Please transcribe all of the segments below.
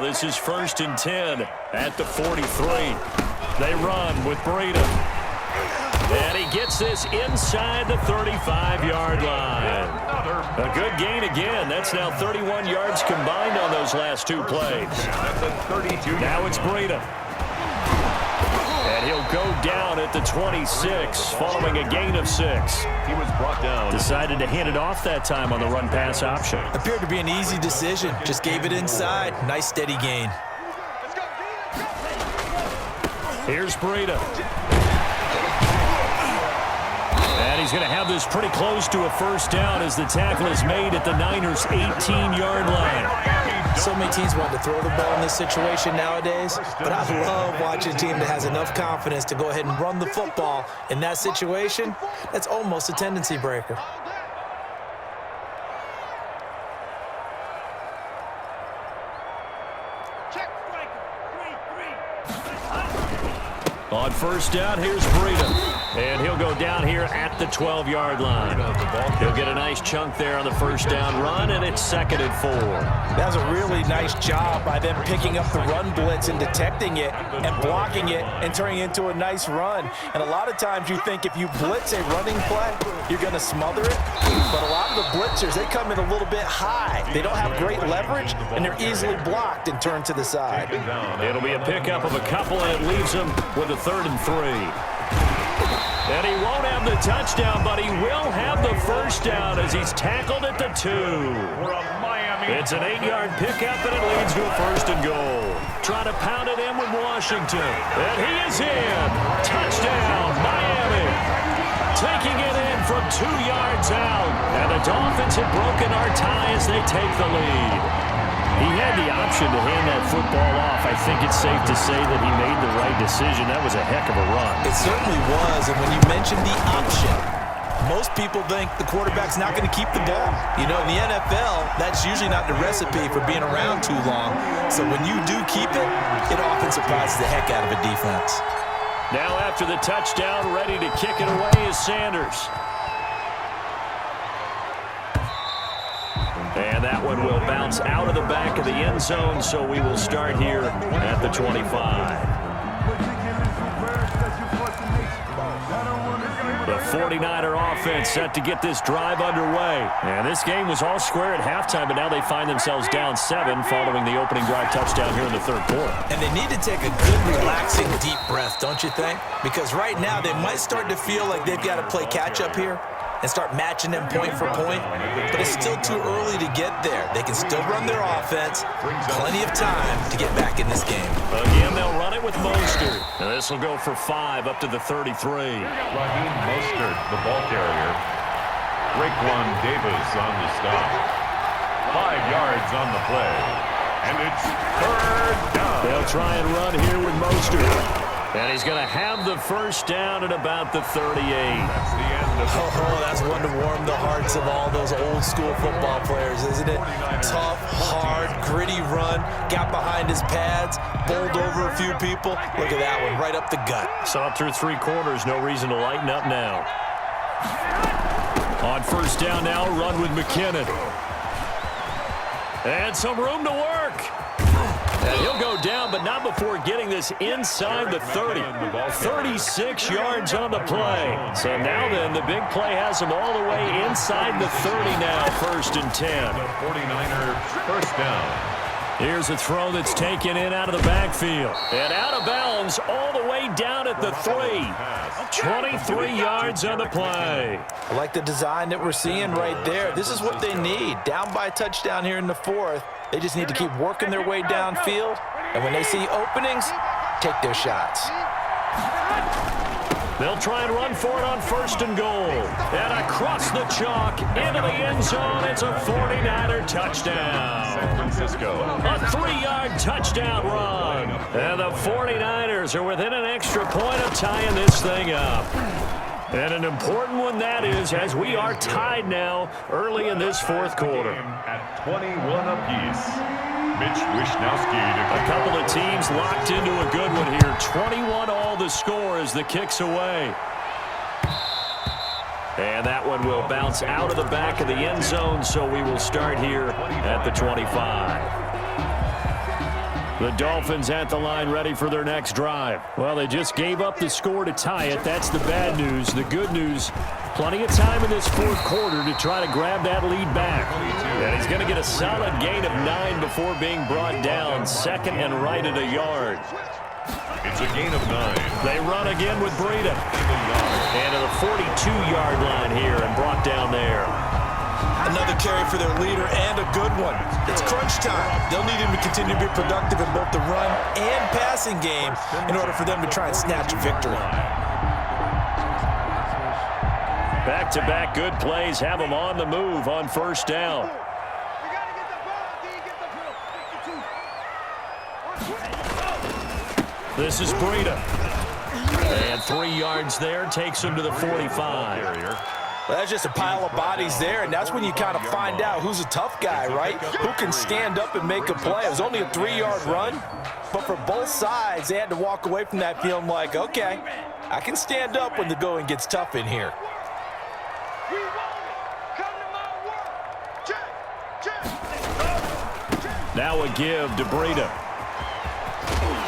now. This is 1st and 10 at the 43. They run with Breida. And he gets this inside the 35-yard line. A good gain again. That's now 31 yards combined on those last two plays. Now it's Breida. And he'll go down at the 26 following a gain of 6. He was brought down. Decided to hand it off that time on the run-pass option. Appeared to be an easy decision. Just gave it inside. Nice steady gain. Here's Breida. And he's going to have this pretty close to a first down as the tackle is made at the Niners' 18-yard line. So many teams want to throw the ball in this situation nowadays, but I love watching a team that has enough confidence to go ahead and run the football. In that situation, that's almost a tendency breaker. On first down, here's Breida. And he'll go down here at the 12-yard line. He'll get a nice chunk there on the first down run, and it's 2nd and 4. That was a really nice job by them picking up the run blitz and detecting it and blocking it and turning it into a nice run. And a lot of times you think if you blitz a running play, you're going to smother it. But a lot of the blitzers, they come in a little bit high. They don't have great leverage, and they're easily blocked and turned to the side. It'll be a pickup of a couple, and it leaves them with a 3rd and 3. And he won't have the touchdown, but he will have the first down as he's tackled at the 2. It's an 8-yard pickup, and it leads to a 1st and goal. Trying to pound it in with Washington. And he is in. Touchdown, Miami. Taking it in from 2 yards out. And the Dolphins have broken our tie as they take the lead. He had the option to hand that football off. I think it's safe to say that he made the right decision. That was a heck of a run. It certainly was, and when you mentioned the option, most people think the quarterback's not going to keep the ball. You know, in the NFL, that's usually not the recipe for being around too long. So when you do keep it, it often surprises the heck out of a defense. Now after the touchdown, ready to kick it away is Sanders. And that one will bounce out of the back of the end zone, so we will start here at the 25. The 49er offense set to get this drive underway. And this game was all square at halftime, but now they find themselves down 7 following the opening drive touchdown here in the 3rd quarter. And they need to take a good, relaxing, deep breath, don't you think? Because right now they might start to feel like they've got to play catch-up here and start matching them point for point, but it's still too early to get there. They can still run their offense. Plenty of time to get back in this game. Again, they'll run it with Mostert. And this will go for 5 up to the 33. Raheem Mostert, the ball carrier. Raekwon Davis on the stop. 5 yards on the play. And it's 3rd down. They'll try and run here with Mostert. And he's going to have the first down at about the 38. That's the end of that's one to warm the hearts of all those old school football players, isn't it? Tough, hard, gritty run, got behind his pads, bowled over a few people. Look at that one, right up the gut. Saw through 3 quarters, no reason to lighten up now. On first down now, run with McKinnon. And some room to work. And he'll go down, but not before getting this inside the 30. 36 yards on the play. So now then, the big play has him all the way inside the 30 now, 1st and 10. the 49ers first down. Here's a throw that's taken in out of the backfield. And out of bounds all the way down at the 3. 23 yards on the play. I like the design that we're seeing right there. This is what they need. Down by a touchdown here in the 4th. They just need to keep working their way downfield. And when they see openings, take their shots. They'll try and run for it on 1st and goal. And across the chalk into the end zone. It's a 49er touchdown. San Francisco. A 3-yard touchdown run. And the 49ers are within an extra point of tying this thing up. And an important one that is, as we are tied now early in this 4th quarter. At 21 apiece. Mitch Wishnowsky. A couple of teams locked into a good one here. 21 all the score as the kick's away. And that one will bounce out of the back of the end zone, so we will start here at the 25. The Dolphins at the line ready for their next drive. Well, they just gave up the score to tie it. That's the bad news. The good news, plenty of time in this fourth quarter to try to grab that lead back. And he's going to get a solid gain of 9 before being brought down. Second and right at a yard. It's a gain of 9. They run again with Breida. And to the 42-yard line here and brought down there. Another carry for their leader and a good one. It's crunch time. They'll need him to continue to be productive in both the run and passing game in order for them to try and snatch a victory. Back-to-back good plays have them on the move on first down. This is Breida. And 3 yards there takes him to the 45. Well, that's just a pile of bodies there, and that's when you kind of find out who's a tough guy, right? Who can stand up and make a play. It was only a 3-yard run, but for both sides, they had to walk away from that feeling like, okay, I can stand up when the going gets tough in here. Now a give to Breida.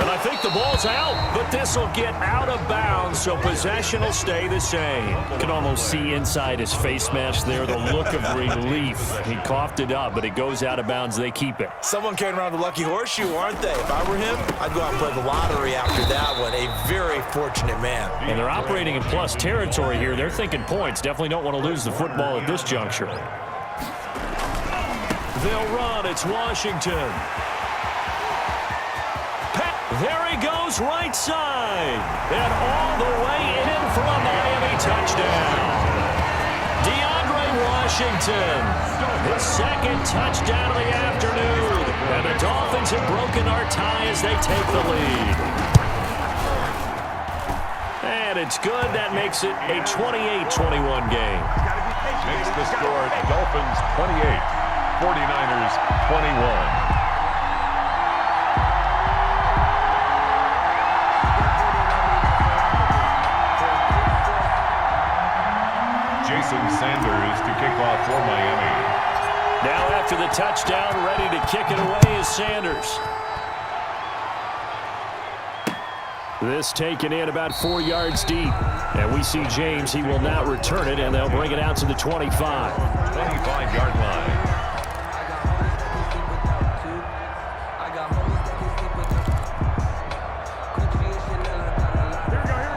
And I think the ball's out, but this will get out of bounds, so possession will stay the same. You can almost see inside his face mask there the look of relief. He coughed it up, but it goes out of bounds. They keep it. Someone carrying around the lucky horseshoe, aren't they? If I were him, I'd go out and play the lottery after that one. A very fortunate man. And they're operating in plus territory here. They're thinking points. Definitely don't want to lose the football at this juncture. They'll run. It's Washington. There he goes, right side. And all the way in for a Miami touchdown. DeAndre Washington, his second touchdown of the afternoon. And the Dolphins have broken our tie as they take the lead. And it's good. That makes it a 28-21 game. Makes the score Dolphins 28, 49ers 21. Sanders to kick off for Miami. Now after the touchdown, ready to kick it away is Sanders. This taken in about 4 yards deep. And we see James. He will not return it, and they'll bring it out to the 25. 25-yard line.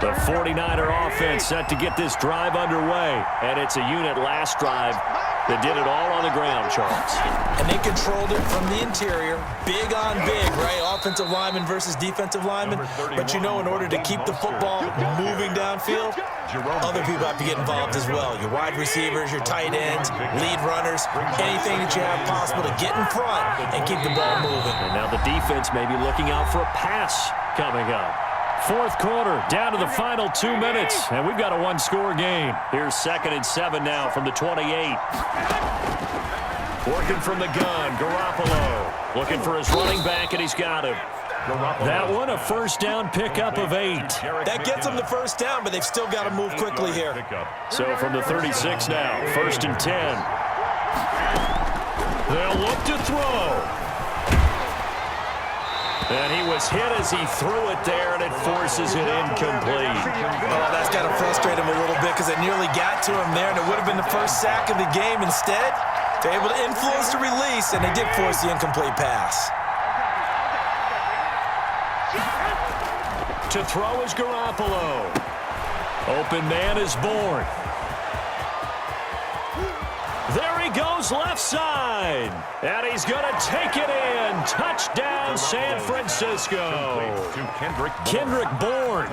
The 49er offense set to get this drive underway. And it's a unit last drive that did it all on the ground, Charles. And they controlled it from the interior. Big on big, right? Offensive lineman versus defensive lineman. But you know, in order to keep the football moving downfield, other people have to get involved as well. Your wide receivers, your tight ends, lead runners, anything that you have possible to get in front and keep the ball moving. And now the defense may be looking out for a pass coming up. Fourth quarter, down to the final 2 minutes, and we've got a one-score game. Here's 2nd and 7 now from the 28. Working from the gun, Garoppolo. Looking for his running back, and he's got him. That one, a first down pickup of 8. That gets them the first down, but they've still got to move quickly here. So from the 36 now, 1st and 10. They'll look to throw. And he was hit as he threw it there, and it forces it incomplete. Oh, that's got to frustrate him a little bit because it nearly got to him there, and it would have been the first sack of the game. Instead, they're able to influence the release, and they did force the incomplete pass. To throw is Garoppolo. Open man is born. There he goes left side. And he's going to take it in. Touchdown, San Francisco. Kendrick Bourne,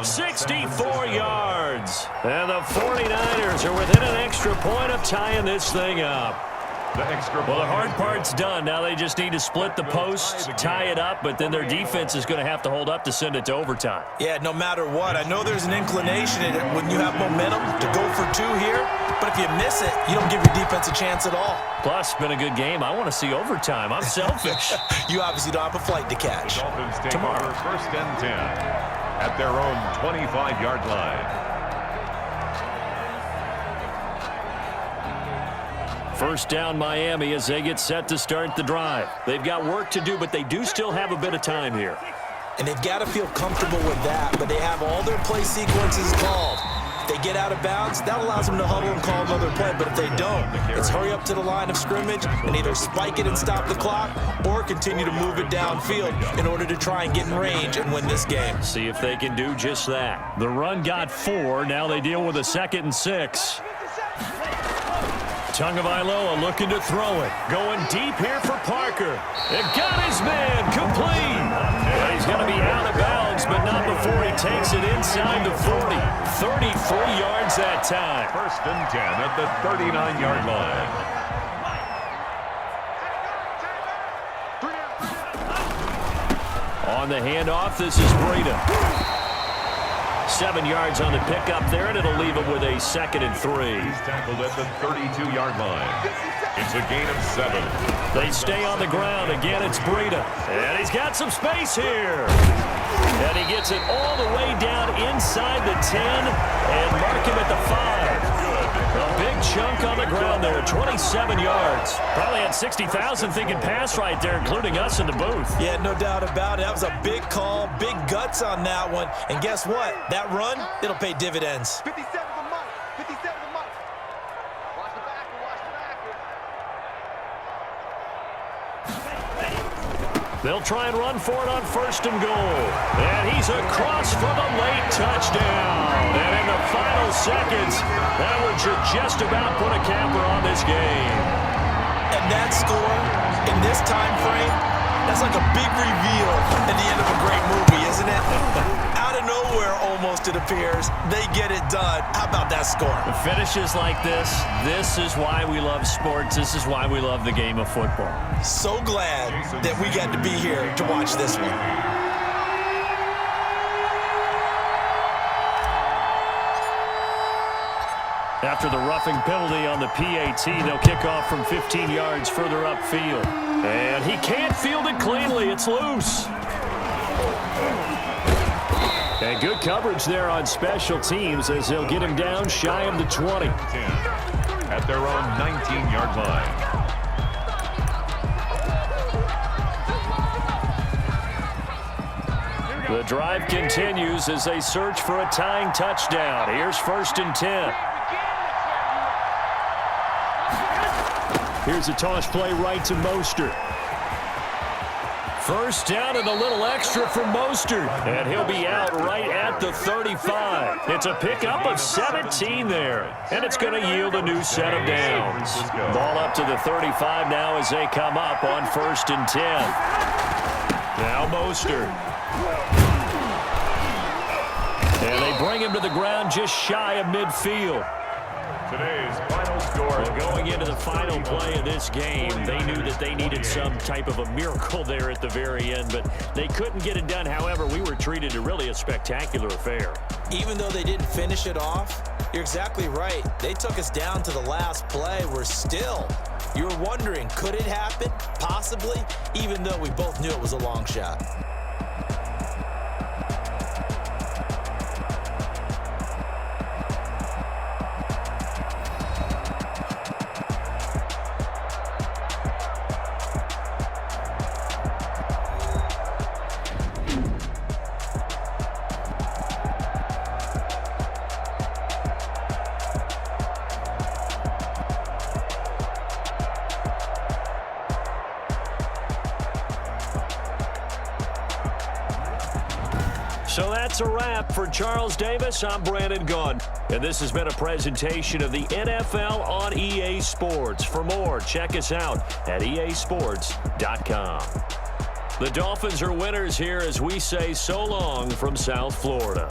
64 yards. And the 49ers are within an extra point of tying this thing up. Well, the hard part's done. Now they just need to split the posts, tie it up, but then their defense is going to have to hold up to send it to overtime. Yeah, no matter what. I know there's an inclination in it when you have momentum to go for 2 here, but if you miss it, you don't give your defense a chance at all. Plus, it's been a good game. I want to see overtime. I'm selfish. You obviously don't have a flight to catch. Dolphins take over 1st and 10 at their own 25-yard line. First down Miami as they get set to start the drive. They've got work to do, but they do still have a bit of time here. And they've got to feel comfortable with that, but they have all their play sequences called. If they get out of bounds, that allows them to huddle and call another play. But if they don't, it's hurry up to the line of scrimmage and either spike it and stop the clock or continue to move it downfield in order to try and get in range and win this game. See if they can do just that. The run got 4. Now they deal with a 2nd and 6. Tagovailoa looking to throw it. Going deep here for Parker. It got his man complete. Well, he's going to be out of bounds, but not before he takes it inside the 40. 33 yards that time. First and 10 at the 39-yard line. On the handoff, this is Breida. 7 yards on the pickup there, and it'll leave him with a 2nd and 3. He's tackled at the 32-yard line. It's a gain of 7. They stay on the ground. Again, it's Breida. And he's got some space here. And he gets it all the way down inside the 10 and mark him at the 5. A big chunk on the ground there, 27 yards. Probably had 60,000 thinking pass right there, including us in the booth. Yeah, no doubt about it. That was a big call, big guts on that one. And guess what? That run, it'll pay dividends. 57 a month. 57 a month. Watch the backer. Watch the backer. They'll try and run for it on 1st and goal. And he's across for the late touchdown. And in the final seconds, that one should just about put a capper on this game. And that score, in this time frame, that's like a big reveal at the end of a great movie, isn't it? Out of nowhere, almost, it appears, they get it done. How about that score? The finishes like this is why we love sports. This is why we love the game of football. So glad that we got to be here to watch this one. After the roughing penalty on the PAT, they'll kick off from 15 yards further upfield. And he can't field it cleanly. It's loose. And good coverage there on special teams as they'll get him down shy of the 20. 10 at their own 19-yard line. The drive continues as they search for a tying touchdown. Here's 1st and 10. Here's a toss play right to Mostert. First down and a little extra for Mostert. And he'll be out right at the 35. It's a pickup of 17 there. And it's going to yield a new set of downs. Ball up to the 35 now as they come up on 1st and 10. Now Mostert. And they bring him to the ground just shy of midfield. Today's final score. Well, going into the final play of this game, they knew that they needed some type of a miracle there at the very end, but they couldn't get it done. However, we were treated to really a spectacular affair. Even though they didn't finish it off, you're exactly right. They took us down to the last play. We're still, you were wondering, could it happen? Possibly, even though we both knew it was a long shot. So that's a wrap. For Charles Davis, I'm Brandon Gunn. And this has been a presentation of the NFL on EA Sports. For more, check us out at easports.com. The Dolphins are winners here as we say so long from South Florida.